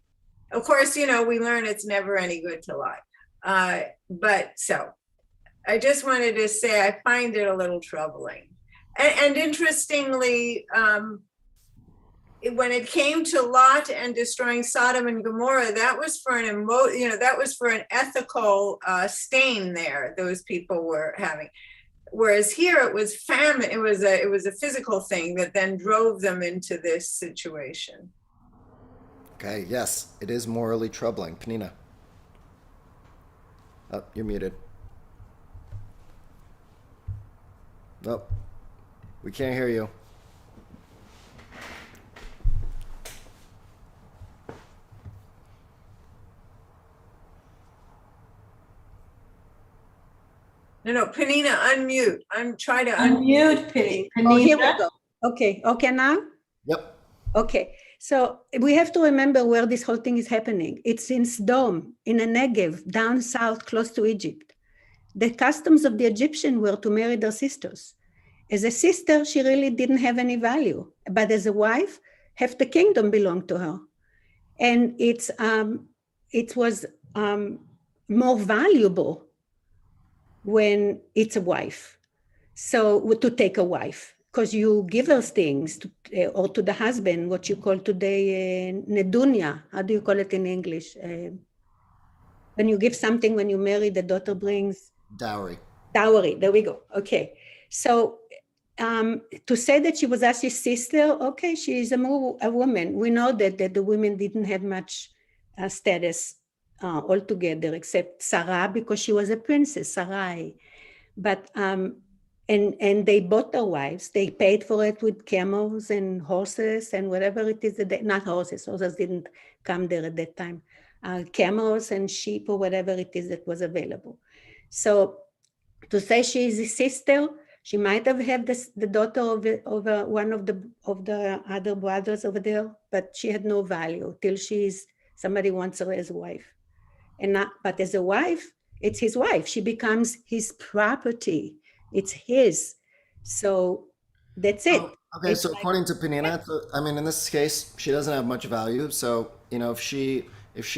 Of course, we learn it's never any good to lie. But so I just wanted to say I find it a little troubling. And interestingly, when it came to Lot and destroying Sodom and Gomorrah, that was for an ethical stain there those people were having. Whereas here it was famine. It was a physical thing that then drove them into this situation. Okay, yes, it is morally troubling. Penina. Oh, you're muted. Nope. We can't hear you. No, Penina, unmute. I'm trying to unmute Penina. Oh, here we go. Okay now? Yep. Okay, so we have to remember where this whole thing is happening. It's in Sodom, in the Negev, down south, close to Egypt. The customs of the Egyptian were to marry their sisters. As a sister, she really didn't have any value, but as a wife, half the kingdom belonged to her. And it was more valuable when it's a wife. So to take a wife, because you give her things, or to the husband, what you call today nedunya. How do you call it in English? When you give something, when you marry, the daughter brings? Dowry. Dowry, there we go. Okay. So to say that she was Ashi's sister, okay, she is a woman. We know that the women didn't have much status altogether, except Sarah, because she was a princess, Sarai. But and they bought their wives. They paid for it with camels and horses and whatever it is. Not horses. Horses didn't come there at that time. Camels and sheep or whatever it is that was available. So to say she is a sister, she might have had the daughter of one of the other brothers over there, but she had no value till somebody wants her as a wife. But as a wife, it's his wife. She becomes his property. It's his. So that's it. Okay, so according to Penina, in this case, she doesn't have much value. So, if she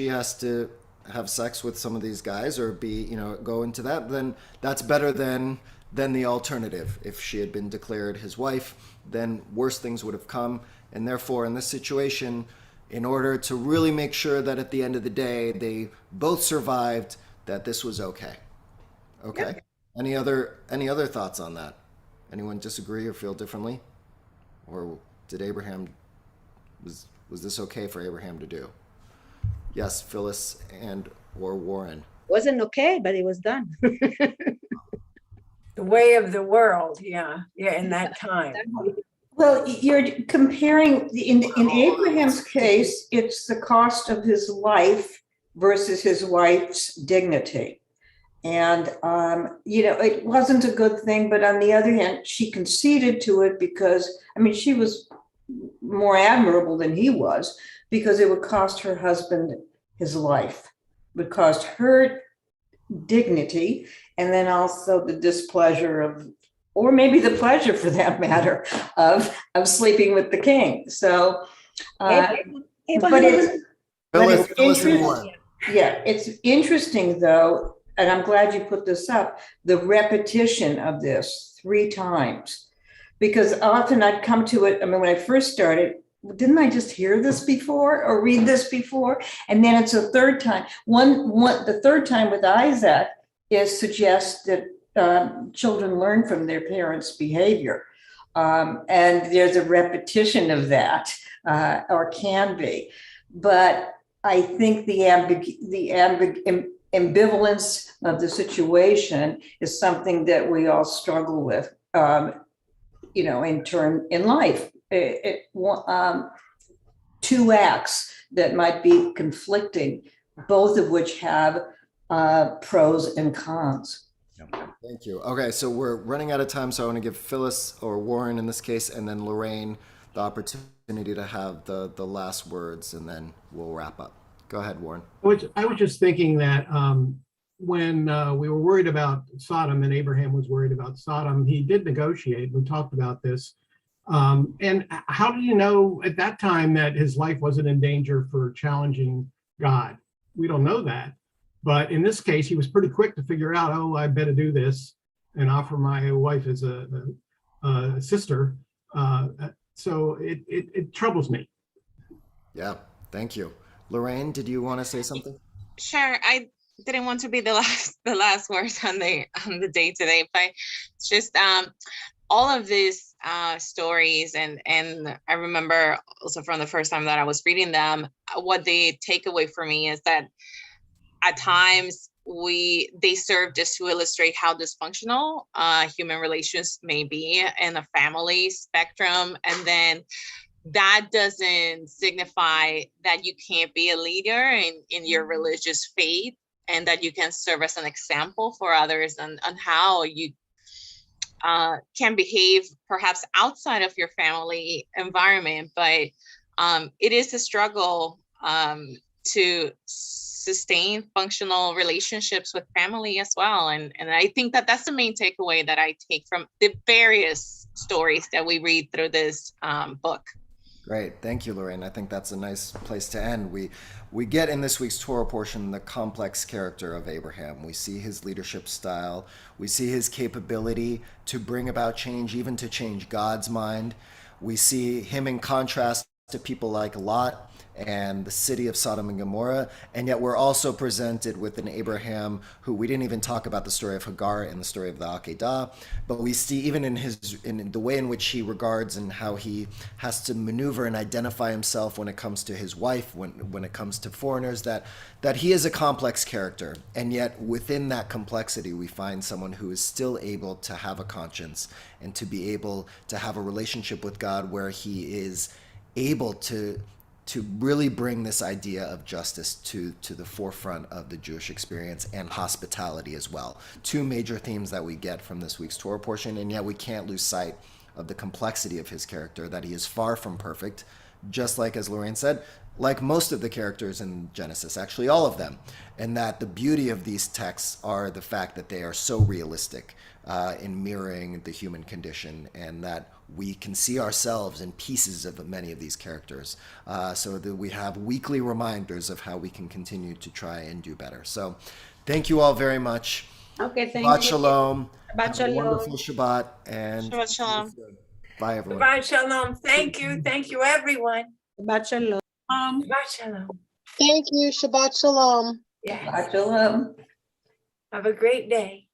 has to have sex with some of these guys or go into that, then that's better than the alternative. If she had been declared his wife, then worse things would have come. And therefore, in this situation, in order to really make sure that at the end of the day, they both survived, that this was okay. Okay. Yep. Any other thoughts on that? Anyone disagree or feel differently? Or did Abraham, was this okay for Abraham to do? Yes, Phyllis or Warren. Wasn't okay, but it was done. The way of the world, yeah, in that time. Well, you're comparing, in Abraham's case, it's the cost of his life versus his wife's dignity. And, it wasn't a good thing, but on the other hand, she conceded to it because, she was more admirable than he was, because it would cost her husband his life, it would cost her dignity, and then also the displeasure of, or maybe the pleasure for that matter, of sleeping with the king. So, it's interesting though, and I'm glad you put this up, the repetition of this 3 times, because often I'd come to it, when I first started, didn't I just hear this before or read this before? And then it's a third time. The third time with Isaac suggests that children learn from their parents' behavior. And there's a repetition of that, or can be. But I think the ambivalence of the situation is something that we all struggle with, in life. 2 acts that might be conflicting, both of which have pros and cons. Thank you. Okay, so we're running out of time, so I want to give Phyllis or Warren in this case, and then Lorraine the opportunity to have the last words, and then we'll wrap up. Go ahead, Warren. I was just thinking that when we were worried about Sodom and Abraham was worried about Sodom, he did negotiate. We talked about this. And how do you know at that time that his life wasn't in danger for challenging God. We don't know that. But in this case, he was pretty quick to figure out, oh, I better do this and offer my wife as a sister. So it troubles me. Yeah, thank you. Lorraine, did you want to say something? Sure. I didn't want to be the last words on the day today, but it's just all of these stories, and I remember also from the first time that I was reading them, what the takeaway for me is that at times they serve just to illustrate how dysfunctional human relations may be in a family spectrum, and then that doesn't signify that you can't be a leader in your religious faith, and that you can serve as an example for others on how you can behave perhaps outside of your family environment. But it is a struggle to sustain functional relationships with family as well. And I think that that's the main takeaway that I take from the various stories that we read through this book. Great. Thank you, Lorraine. I think that's a nice place to end. We get in this week's Torah portion the complex character of Abraham. We see his leadership style. We see his capability to bring about change, even to change God's mind. We see him in contrast to people like Lot and the city of Sodom and Gomorrah. And yet we're also presented with an Abraham who, we didn't even talk about the story of Hagar and the story of the Akedah, but we see even in the way in which he regards and how he has to maneuver and identify himself when it comes to his wife, when it comes to foreigners, that he is a complex character. And yet within that complexity, we find someone who is still able to have a conscience and to be able to have a relationship with God where he is able to really bring this idea of justice to the forefront of the Jewish experience, and hospitality as well. Two major themes that we get from this week's Torah portion, and yet we can't lose sight of the complexity of his character, that he is far from perfect, just like, as Lorraine said, like most of the characters in Genesis, actually all of them, and that the beauty of these texts are the fact that they are so realistic in mirroring the human condition, and that we can see ourselves in pieces of many of these characters, so that we have weekly reminders of how we can continue to try and do better. So thank you all very much. Okay, thank Shabbat you. shalom. Shabbat Have a shalom. wonderful Shabbat. And Shabbat shalom. bye, everyone. Shabbat shalom. Thank you, everyone. Shabbat shalom. Shabbat shalom. Thank you. Shabbat shalom. Yes. Shabbat shalom. Have a great day.